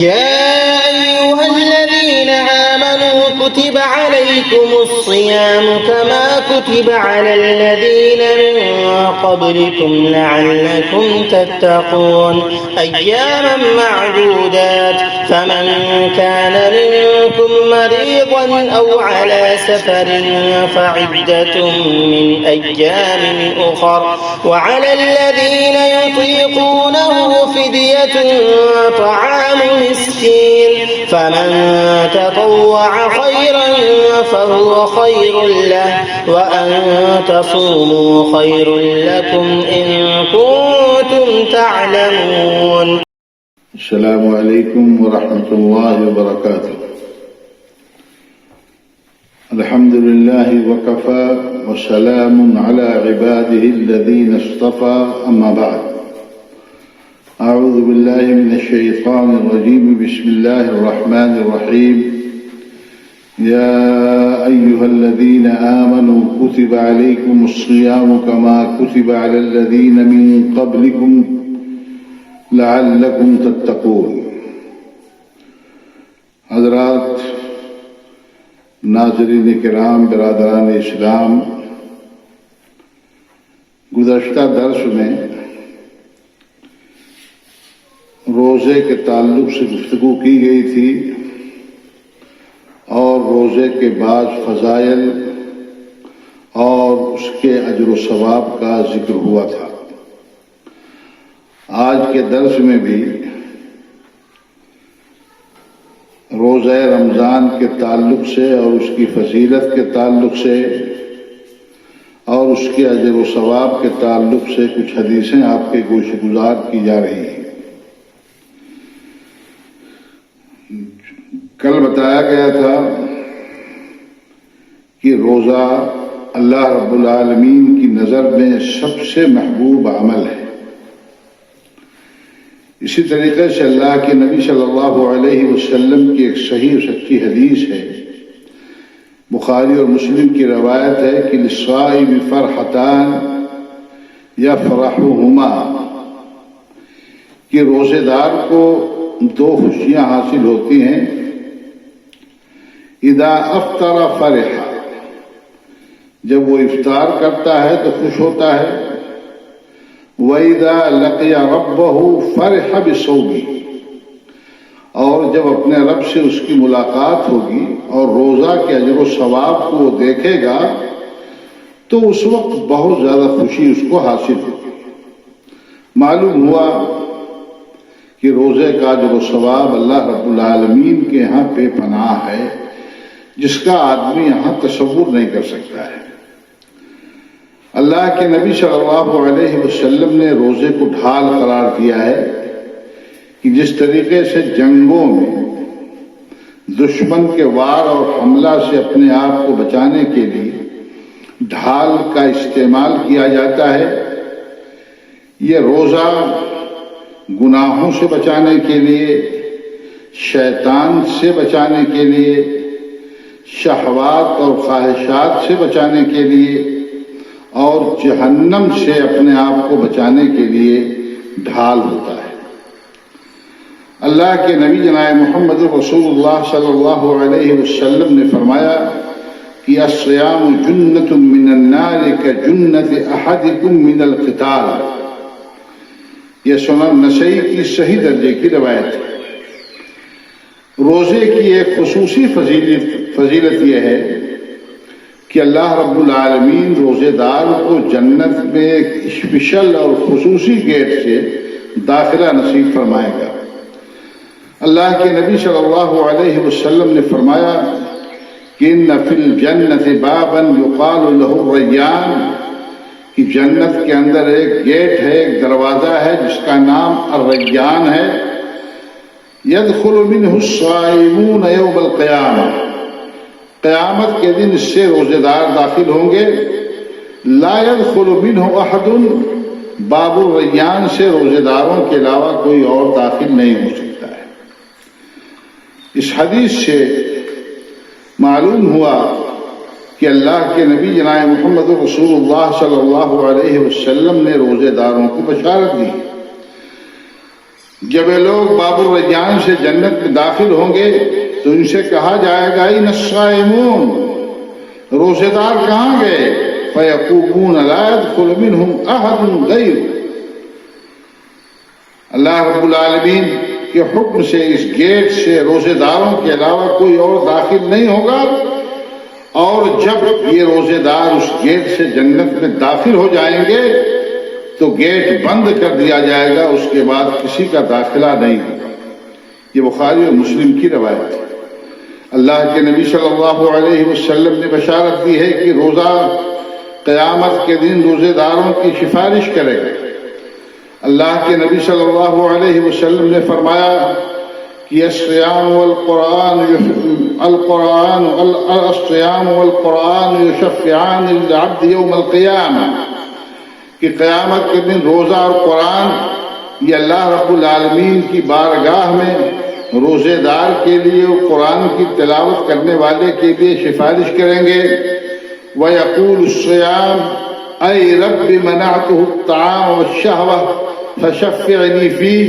يا أيها الذين آمنوا كتب عليكم الصيام كما كتب على الذين من قبلكم لعلكم تتقون أياما معدودات فمن كان منكم مريضا أو على سفر فعدة من أيام أخر وعلى الذين يطيقونه فدية طعام مسكين فمن تطوع خيرا فهو خير له وأن تصوموا خير لكم إن كنتم تعلمون. السلام علیکم ورحمۃ اللہ وبرکاتہ. الحمد للہ وکفى وسلام علی عباده الذین اصطفى اما بعد. اعوذ باللہ من الشیطان الرجیم بسم اللہ الرحمن الرحیم. یا ایہا الذین آمنوا کتب علیکم الصیام کما کتب علی الذین من قبلکم لعلکم تتقون. حضرات، ناظرین کرام، برادران اسلام، گزشتہ درس میں روزے کے تعلق سے گفتگو کی گئی تھی اور روزے کے بعد فضائل اور اس کے اجر و ثواب کا ذکر ہوا تھا. آج کے درس میں بھی روزہ رمضان کے تعلق سے اور اس کی فضیلت کے تعلق سے اور اس کے اجر و ثواب کے تعلق سے کچھ حدیثیں آپ کے گوش گزار کی جا رہی ہیں. کل بتایا گیا تھا کہ روزہ اللہ رب العالمین کی نظر میں سب سے محبوب عمل ہے. اسی طریقے سے اللہ کے نبی صلی اللہ علیہ وسلم کی ایک صحیح و سچی حدیث ہے، بخاری اور مسلم کی روایت ہے کہ للصائم فرحتان یفرحہما، کہ روزے دار کو دو خوشیاں حاصل ہوتی ہیں. اذا افطر فرح، جب وہ افطار کرتا ہے تو خوش ہوتا ہے. وَإِذَا لَقِيَ رَبَّهُ فَرِحَ بِصَوْمِهِ، اور جب اپنے رب سے اس کی ملاقات ہوگی اور روزہ کے اجر و ثواب کو وہ دیکھے گا تو اس وقت بہت زیادہ خوشی اس کو حاصل ہوگی. معلوم ہوا کہ روزے کا اجر و ثواب اللہ رب العالمین کے یہاں بے پناہ ہے، جس کا آدمی یہاں تصور نہیں کر سکتا ہے. اللہ کے نبی صلی اللہ علیہ وسلم نے روزے کو ڈھال قرار دیا ہے کہ جس طریقے سے جنگوں میں دشمن کے وار اور حملہ سے اپنے آپ کو بچانے کے لیے ڈھال کا استعمال کیا جاتا ہے، یہ روزہ گناہوں سے بچانے کے لیے، شیطان سے بچانے کے لیے، شہوات اور خواہشات سے بچانے کے لیے اور جہنم سے اپنے آپ کو بچانے کے لیے ڈھال ہوتا ہے. اللہ کے نبی جناب محمد رسول اللہ صلی اللہ علیہ وسلم نے فرمایا کہ الصیام جنۃ من النار کجنۃ احدکم من القتال. یہ سنن نسائی کی صحیح درجے کی روایت ہے. روزے کی ایک خصوصی فضیلت یہ ہے کہ اللہ رب العالمین روزے دار کو جنت میں ایک اسپیشل اور خصوصی گیٹ سے داخلہ نصیب فرمائے گا. اللہ کے نبی صلی اللہ علیہ وسلم نے فرمایا کہ ان فی الجنت بابا یقال له الریان، کہ جنت کے اندر ایک گیٹ ہے، ایک دروازہ ہے جس کا نام الریان ہے. يدخل منه الصائمون يوم القیامہ، قیامت کے دن اس سے روزے دار داخل ہوں گے. لا يدخل منه احد، باب الریان سے روزے داروں کے علاوہ کوئی اور داخل نہیں ہو سکتا ہے. اس حدیث سے معلوم ہوا کہ اللہ کے نبی جناب محمد رسول اللہ صلی اللہ علیہ وسلم نے روزے داروں کو بشارت دی. جب یہ لوگ باب الریان سے جنت میں داخل ہوں گے تو ان سے کہا جائے گا این الصائمون، روزے دار کہاں گئے؟ فیقومون لا يدخل منهم احد غیر، اللہ رب العالمین کے حکم سے اس گیٹ سے روزے داروں کے علاوہ کوئی اور داخل نہیں ہوگا، اور جب یہ روزے دار اس گیٹ سے جنت میں داخل ہو جائیں گے تو گیٹ بند کر دیا جائے گا، اس کے بعد کسی کا داخلہ نہیں ہوگا۔ یہ بخاری اور مسلم کی روایت ہے۔ اللہ کے نبی صلی اللہ علیہ وسلم نے بشارت دی ہے کہ روزہ قیامت کے دن روزے داروں کی سفارش کرے گا۔ اللہ کے نبی صلی اللہ علیہ وسلم نے فرمایا کہ الصیام والقرآن یشفعان للعبد یوم القیامہ، کہ قیامت کے دن روزہ اور قرآن یہ اللہ رب العالمین کی بارگاہ میں روزے دار کے لیے اور قرآن کی تلاوت کرنے والے کے لیے سفارش کریں گے۔ وَيَقُولُ الصِّيَامُ اَيْ رَبِّ مَنَعْتُهُ الطَّعَامَ وَالشَّهْوَةَ فَشَفِّعْنِي فِيهِ،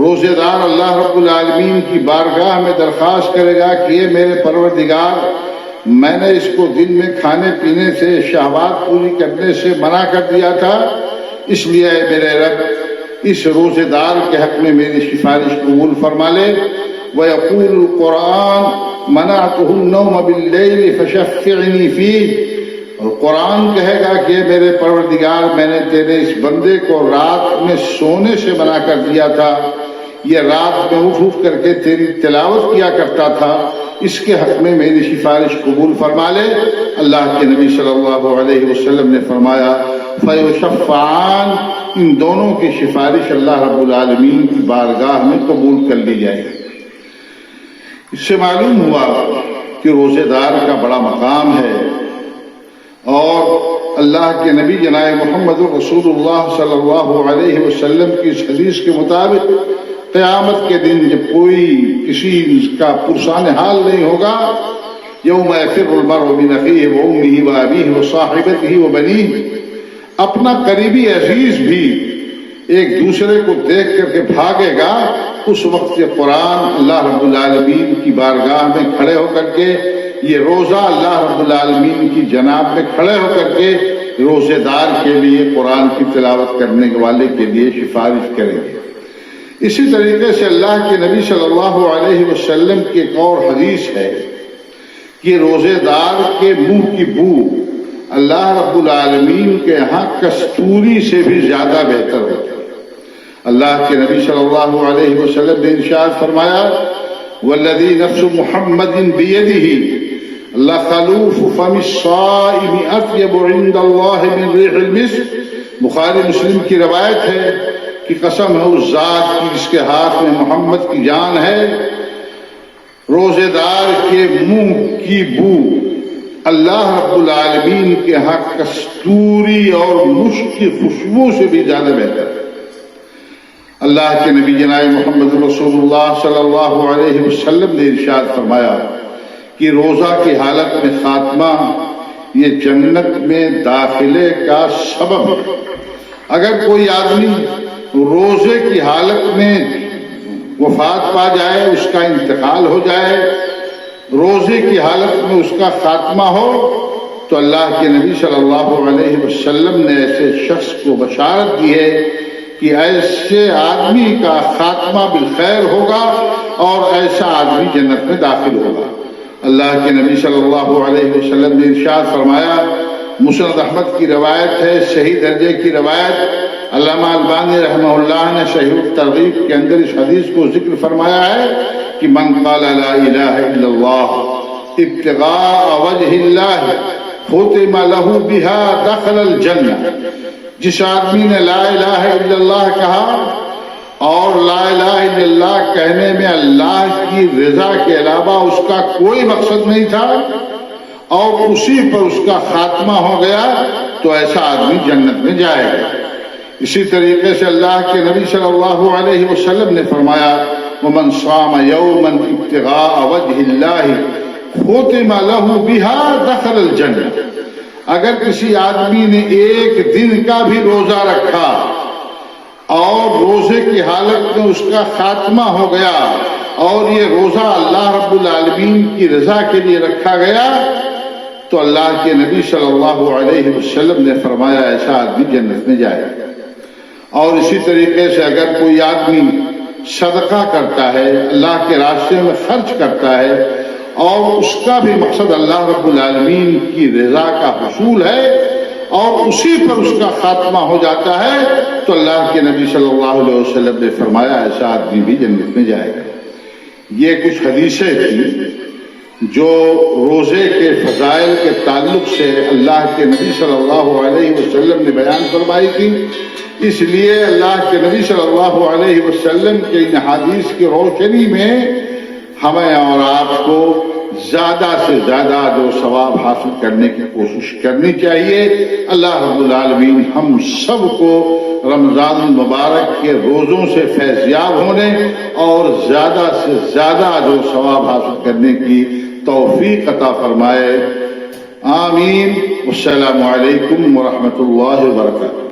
روزے دار اللہ رب العالمین کی بارگاہ میں درخواست کرے گا کہ یہ میرے پروردگار، میں نے اس کو دن میں کھانے پینے سے، شہوات پوری کرنے سے منع کر دیا تھا، اس لیے اے میرے رب اس روزے دار کے حق میں میری سفارش قبول فرما لے۔ وَيَقُولُ الْقُرْآنُ مَنَعْتُهُ النَّوْمَ بِاللَّيْلِ فَشَفِّعْنِي فِيهِ، اور قرآن کہے گا کہ میرے پروردگار، میں نے تیرے اس بندے کو رات میں سونے سے منع کر دیا تھا، یہ رات میں اٹھ کر کے تیری تلاوت کیا کرتا تھا، اس کے حق میں میری سفارش قبول فرما لے۔ اللہ کے نبی صلی اللہ علیہ وسلم نے فرمایا فَيُشَفَّعَانِ، ان دونوں کی سفارش اللہ رب العالمین کی بارگاہ میں قبول کر لی جائے گی۔ اس سے معلوم ہوا کہ روزے دار کا بڑا مقام ہے، اور اللہ کے نبی جناب محمد رسول اللہ صلی اللہ علیہ وسلم کی اس حدیث کے مطابق قیامت کے دن جب کوئی کسی کا پرسان حال نہیں ہوگا، یوم یفر المرء من اخیہ وامہ وابیہ وصاحبتہ وبنیہ، اپنا قریبی عزیز بھی ایک دوسرے کو دیکھ کر کے بھاگے گا، اس وقت یہ قرآن اللہ رب العالمین کی بارگاہ میں کھڑے ہو کر کے، یہ روزہ اللہ رب العالمین کی جناب میں کھڑے ہو کر کے روزے دار کے لیے، قرآن کی تلاوت کرنے والے کے لیے سفارش کریں گے۔ اسی طریقے سے اللہ کے نبی صلی اللہ علیہ وسلم کی ایک اور حدیث ہے کہ روزے دار کے منہ کی بو اللہ رب العالمین کے ہاں کستوری سے بھی زیادہ بہتر ہوتی ہے۔ اللہ کے نبی صلی اللہ علیہ وسلم نے ارشاد فرمایا والذی نفس محمد بیدہ لخلوف فم الصائم اطیب عند اللہ من ریح المسک، بخاری مسلم کی روایت ہے کہ قسم ہے اس ذات کی جس کے ہاتھ میں محمد کی جان ہے، روزے دار کے منہ کی بو اللہ رب العالمین کے ہاں کستوری اور مشک کی خوشبو سے بھی زیادہ بہتر ہے۔ اللہ کے نبی جناب محمد رسول اللہ صلی اللہ علیہ وسلم نے ارشاد فرمایا کہ روزہ کی حالت میں خاتمہ یہ جنت میں داخلے کا سبب ہے۔ اگر کوئی آدمی روزے کی حالت میں وفات پا جائے، اس کا انتقال ہو جائے، روزے کی حالت میں اس کا خاتمہ ہو، تو اللہ کے نبی صلی اللہ علیہ وسلم نے ایسے شخص کو بشارت دی ہے کہ ایسے آدمی کا خاتمہ بالخیر ہوگا اور ایسا آدمی جنت میں داخل ہوگا۔ اللہ کے نبی صلی اللہ علیہ وسلم نے ارشاد فرمایا، مسند احمد کی روایت ہے، صحیح درجے کی روایت، علامہ البانی رحمہ اللہ نے صحیح الترغیب کے اندر اس حدیث کو ذکر فرمایا ہے کہ من قال لا الہ الا اللہ ابتغاء وجہ اللہ ختم له بها دخل الجنہ، جس آدمی نے لا الہ الا اللہ کہا اور لا الہ الا اللہ کہنے میں اللہ کی رضا کے علاوہ اس کا کوئی مقصد نہیں تھا اور اسی پر اس کا خاتمہ ہو گیا، تو ایسا آدمی جنت میں جائے گا۔ اسی طریقے سے اللہ کے نبی صلی اللہ علیہ وسلم نے فرمایا ومن صام یوما ابتغاء وجہ اللہ ختم له بها دخل الجنہ، اگر کسی آدمی نے ایک دن کا بھی روزہ رکھا اور روزے کی حالت میں اس کا خاتمہ ہو گیا اور یہ روزہ اللہ رب العالمین کی رضا کے لیے رکھا گیا، تو اللہ کے نبی صلی اللہ علیہ وسلم نے فرمایا ایسا آدمی جنت میں جائے گا۔ اور اسی طریقے سے اگر کوئی آدمی صدقہ کرتا ہے، اللہ کے راستے میں خرچ کرتا ہے اور اس کا بھی مقصد اللہ رب العالمین کی رضا کا حصول ہے اور اسی پر اس کا خاتمہ ہو جاتا ہے، تو اللہ کے نبی صلی اللہ علیہ وسلم نے فرمایا ایسا آدمی بھی جنت میں جائے گا۔ یہ کچھ حدیثیں تھیں جو روزے کے فضائل کے تعلق سے اللہ کے نبی صلی اللہ علیہ وسلم نے بیان فرمائی تھی۔ اس لیے اللہ کے نبی صلی اللہ علیہ وسلم کے ان حدیث کی روشنی میں ہمیں اور آپ کو زیادہ سے زیادہ جو ثواب حاصل کرنے کی کوشش کرنی چاہیے۔ اللہ رب العالمین ہم سب کو رمضان المبارک کے روزوں سے فیضیاب ہونے اور زیادہ سے زیادہ جو ثواب حاصل کرنے کی توفیق عطا فرمائے۔ آمین۔ السلام علیکم ورحمۃ اللہ وبرکاتہ۔